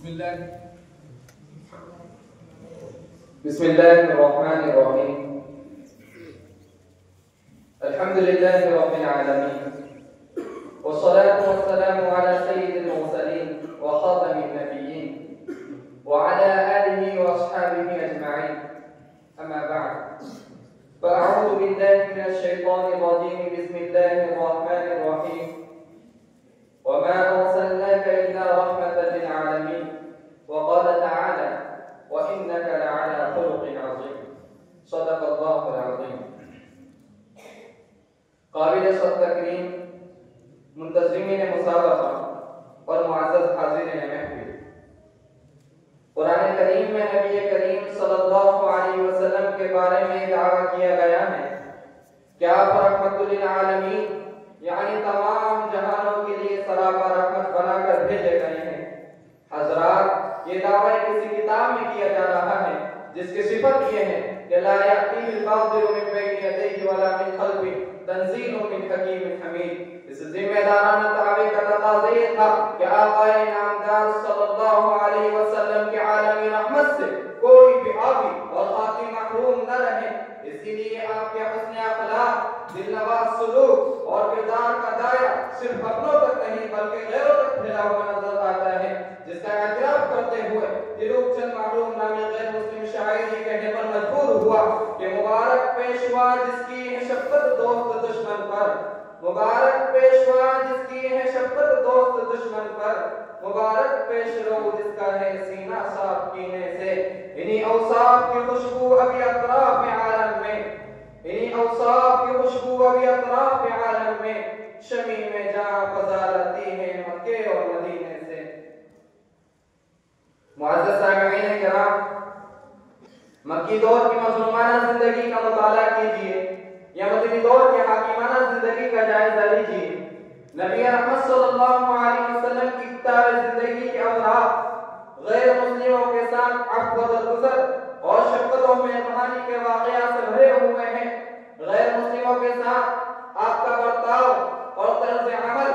بسم الله الرحمن الرحيم. الحمد لله رب العالمين، والصلاة والسلام على سيد المرسلين وخاتم النبيين وعلى آله وأصحابه أجمعين. أما بعد، فأعوذ بالله من الشيطان الرجيم. بسم الله الرحمن الرحيم. وما أرسلناك إلا رحمة للعالمين. وقال تعالى: وإنك لعلى خلق عظيم. صدق الله العظيم. قابل صد تکریم منتظمین مسابقہ اور معزز حاضرین محفل، قرآن کریم میں نبی کریم صلی اللہ علیہ وسلم کے بارے میں دعویٰ کیا گیا ہے کہ آپ رحمت للعالمین یعنی تمام جہانوں کے لیے سراپا رحمت بنا کر بھیجے گئے ہیں۔ حضرات، یہ دعویٰ کسی کتاب میں کیا جا رہا ہے جس کی صفت یہ ہے کہ لا یأتیہ الباطل من بین یدیہ ولا من خلفہ تنزیل من حکیم حمید۔ اس ذمہ دارانہ دعوے کا تقاضا یہ تھا کہ آقا نامدار صلی اللہ علیہ وسلم کے عالمی رحمت سے کوئی بھی آبی اور خاطی محروم نہ رہے۔ اسی لیے آپ کے حسن اخلاق، دلنواز سلوک اور کردار کا دائرہ صرف اپنوں تک نہیں بلکہ غیروں تک پھیلا ہوا نظر آتا ہے، جس کا اعتراف کرتے ہوئے دلوک چند معلوم نامی غیر مسلم شاعر یہ کہنے پر مجبور ہوا کہ مبارک پیشوا جس کی ہے شفقت دوست دشمن پر، مبارک پیشوا جس کی ہے شفقت دوست دشمن پر، مبارک پیش رو جس کا ہے سینہ صاف کینے سے۔ انہی اوصاف کی خوشبو ابھی اطراف عالم میں، انہی اوصاف کی خوشبو ابھی اطراف عالم میں، شمی میں جہاں فضا رہتی ہے مکے اور مدینے سے۔ معزز سامعین کرام، مکی دور کی مظلومانہ زندگی کا مطالعہ کیجئے یا مدنی دور کی حاکمانہ زندگی کا جائزہ لیجئے۔ نبی رحمت صلی اللہ علیہ وسلم کی کتاب زندگی کے اوراق غیر مسلموں کے ساتھ عفو و درگزر اور شفقت و مہربانی کے واقعات سے بھرے ہوئے ہیں۔ غیر مسلموں کے ساتھ آپ کا برتاؤ اور طرز عمل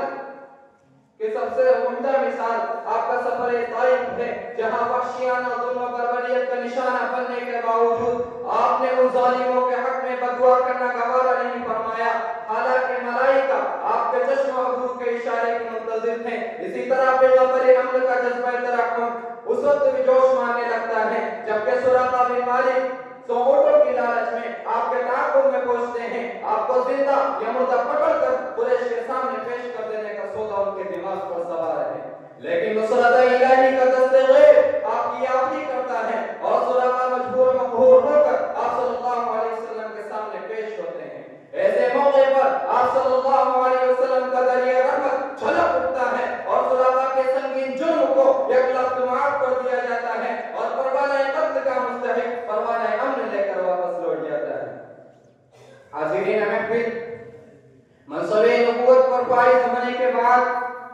کہ سب سے عمدہ مثال آپ کا سفر طائف ہے، جہاں وحشیانہ ظلم و بربریت کا نشانہ بننے کے باوجود آپ نے ان ظالموں کے حق میں بددعا کرنا گوارا نہیں فرمایا، حالانکہ ملائکہ آپ کے چشم و ابرو کے اشارے کے منتظر تھے۔ اسی طرح پیغمبر امن کا جذبہ ترحم اس وقت بھی جوش مارنے لگتا ہے جبکہ سراقہ بن مالک اونٹوں کی لالچ میں آپ کے تعاقب میں پہنچتے ہیں، آپ کو زندہ یا مردہ پکڑ کر قریش کے سامنے پیش کر دینے کا سودا ان کے دماغ پر سوار ہے، لیکن نصرت الہی کا دست غیب آپ کی آفی کرتا ہے اور سراقہ مجبور مقہور ہو کر آپ صلی اللہ علیہ وسلم کے سامنے پیش ہوتے ہیں۔ ایسے موقع پر آپ صلی اللہ علیہ وسلم کا دریا رحمت چھلک اٹھتا ہے اور سراقہ کے سنگین جرم کو یک لفظ معاف کر دیا جاتا ہے اور پروانہ قتل کا مستحق پروانہ امن لے کر واپس لوٹ جاتا ہے۔ حاضرین محفل، منصب نبوت پر فائز ہونے کے بعد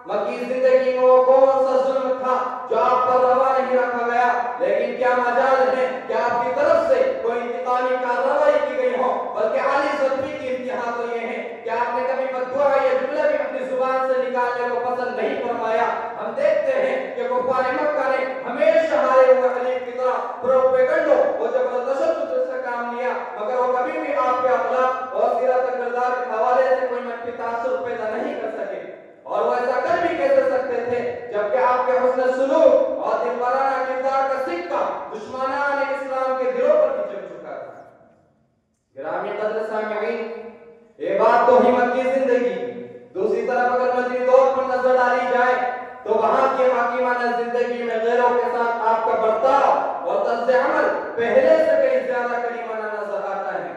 مکی زندگی میں وہ کون سا ظلم تھا جو آپ پر روا نہیں رکھا گیا، لیکن کیا مجال ہے کہ آپ کی طرف سے کوئی انتقامی کارروائی کی گئی ہو، بلکہ عالی ظلمی کی انتہا تو یہ ہے کہ آپ نے کبھی بددعا یا جملہ بھی اپنی زبان سے نکالنے کو پسند نہیں فرمایا۔ ہم دیکھتے ہیں کہ کفار مکہ نے ہمیشہ ہارے ہوئے حلیف کی طرح پروپیگنڈوں اور جبر و تشدد سے کام لیا، مگر وہ کبھی بھی آپ کے اخلاق اور سیرت کردار کے حوالے سے کوئی منفی تاثر پیدا نہیں کر سکے، اور وہ ایسا کر بھی کیسے سکتے تھے جبکہ آپ کے حسن سلوک اور دلبرانہ کردار کا سکہ دشمنان اسلام کے دلوں پر بھی چڑھ چکا تھا۔ گرامی قدر سامعین، یہ بات تو ہی مکی زندگی، دوسری طرف اگر مدنی دور پر نظر ڈالی جائے تو وہاں کی حاکمانہ زندگی میں غیروں کے ساتھ آپ کا برتاؤ اور طرز عمل پہلے سے کئی زیادہ کریمانہ نظر آتا ہے۔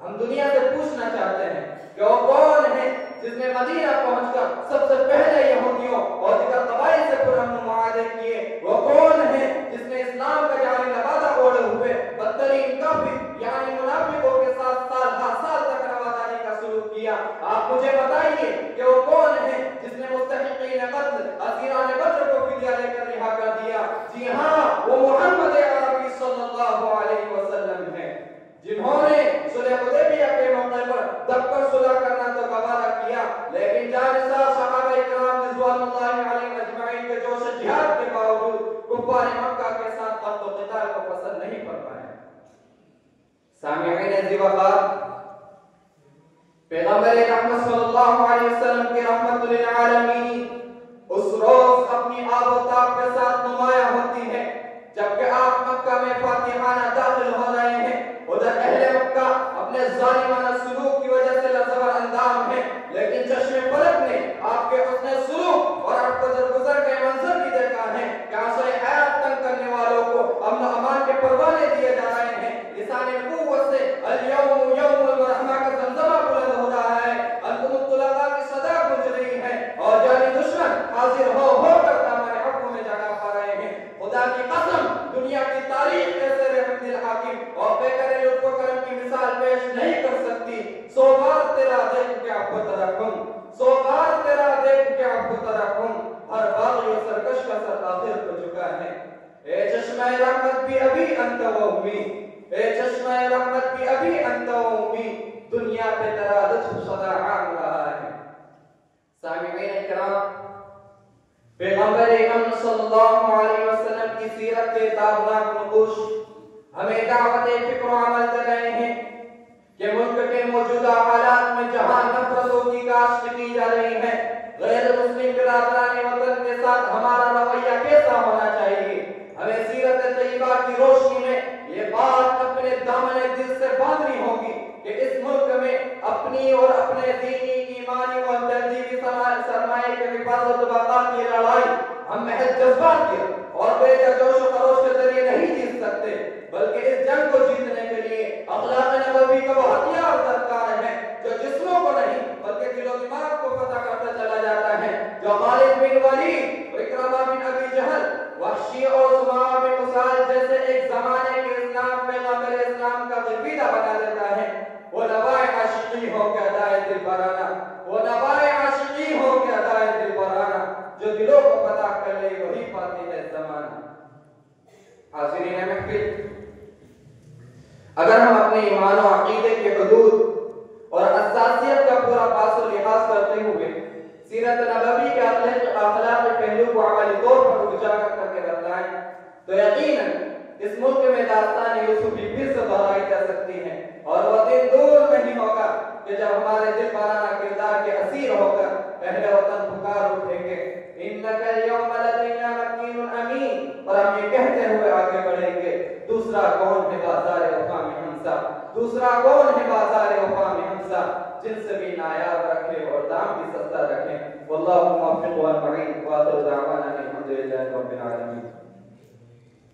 ہم دنیا سے پوچھنا چاہتے ہیں کہ وہ کون ہے جس نے مدینہ پہنچ کر سب سے پہلے یہودیوں اور دیگر قبائل سے پرامن معاہدے کیے؟ وہ کون ہے جس نے اسلام کا جعلی لبادہ اوڑھے ہوئے بدترین کافر یعنی منافقوں کے ساتھ سال ہر سال تک رواداری کا سلوک کیا؟ آپ مجھے بتائیے کہ وہ کون ہے جس نے مستحقین قتل اسیران بدر کو فدیہ لے کر رہا کر دیا؟ جی ہاں، وہ محمد عربی صلی اللہ علیہ وسلم ہے، جنہوں نے صلح حدیبیہ کے موقع پر دب کر صلح کرنا تو گوارا کیا، لیکن جانسار صحابہ کرام رضوان اللہ علیہم اجمعین کے جوش و جہاد کے باوجود کفار مکہ کے ساتھ قتل و قتال کو پسند نہیں فرمایا۔ سامعین ذی وقار، پیغمبر رحمت صلی اللہ علیہ وسلم کی رحمت للعالمین اس روز اپنی آب و تاب کے ساتھ نمایاں ہوتی ہے جبکہ آپ مکہ میں فاتحانہ داخل ہو رہے ہیں۔ ادھر اہل مکہ اپنے ظالمانہ سلوک کی وجہ سے لرزور اندام ہیں، لیکن چشم فلک نے آپ کے حسن سلوک اور آپ کو درگزر کے منظر بھی دیکھا ہے کہ آنسوئے حیات تنگ کرنے والوں کو امن و امان کے پروانے دیے جا رہے ہیں۔ لسان نبوت سے الیوم یوم الرحمہ کا زمزمہ بلند ہو رہا ہے، انتم الطلقاء کی صدا گونج رہی ہے اور جانی دشمن حاضر ہو کر دامن حق میں جگہ پا رہے ہیں۔ خدا کی قسم، دنیا کی تاریخ ایسے رحمت الحاکم اور بے کرے لطف و کرم کی مثال پیش نہیں کر سکتی۔ 100 بار تیرا دیکھ کے عفو ترحم، 100 بار تیرا دیکھ کے عفو ترحم، ہر باغی و سرکش کا سر آخر ہو چکا ہے۔ اے چشمہ رحمت بھی ابھی انت و امی، اے چشمہ رحمت بھی ابھی انت و امی، دنیا پہ تیرا لطف سدا عام رہا ہے۔ سامعین کرام، پیغمبر اکرم صلی اللہ علیہ وسلم کی سیرت کے تابناک نقوش ہمیں دعوت فکر و عمل کر رہے ہیں کہ ملک کے موجودہ حالات میں جہاں نفرتوں کی کاشت کی جا رہی ہے، غیر مسلم برادران وطن کے ساتھ ہمارا رویہ کیسا ہونا چاہیے۔ ہمیں سیرت طیبہ کی روشنی میں یہ بات اپنے دامن دل سے باندھنی ہوگی کہ اس ملک میں اپنی اور اپنے دینی، ایمانی اور تہذیبی سرمایہ کے حفاظت و بقا کی لڑائی ہم محض جذبات کی اور بے جوش و خروش کے ذریعے نہیں جیت سکتے، بلکہ اس جنگ کو جیتنے کے لیے اخلاق نبوی کا وہ ہتھیار درکار ہے جو جسموں کو نہیں بلکہ دل و دماغ کو فتح کرتا چلا جاتا ہے، جو خالد بن ولید، اکرمہ بن ابی جہل، وحشی اور سماع بن مسال جیسے ایک زمانے کے اسلام پیغمبر اسلام کا قبیلہ بنا دیتا ہے۔ وہ نوائے عاشقی ہو کے ادائے دل برانہ، وہ نوائے عاشقی ہو کے ادائے دل برانہ، جو دلوں کو فتح کر لے وہی پاتی ہے زمانہ۔ حاضرین محفل، اگر ہم اپنے ایمان و عقیدے کے حدود اور اساسیت کا پورا پاس و لحاظ کرتے ہوئے سیرت نبوی کے اخلاق پہلو کو عملی طور پر اجاگر کر کے بتلائیں تو یقیناً اس ملک میں داستان یوسفی پھر سے دہرائی جا سکتی ہے، اور وہ دن دور نہیں ہوگا کہ جب ہمارے دل بارانہ کردار کے اسیر ہو کر اہل وطن پکار اٹھیں گے انک اليوم لدینا مکین امین، اور ہم یہ کہتے ہوئے آگے بڑھیں گے دوسرا کون ہے بازار وفا میں ہمسا، دوسرا کون ہے بازار وفا میں ہمسا، جن سے بھی نایاب رکھے اور دام بھی سستا رکھیں۔ واللہ موفق والمعین، وآخر دعوانا الحمد للہ رب العالمین۔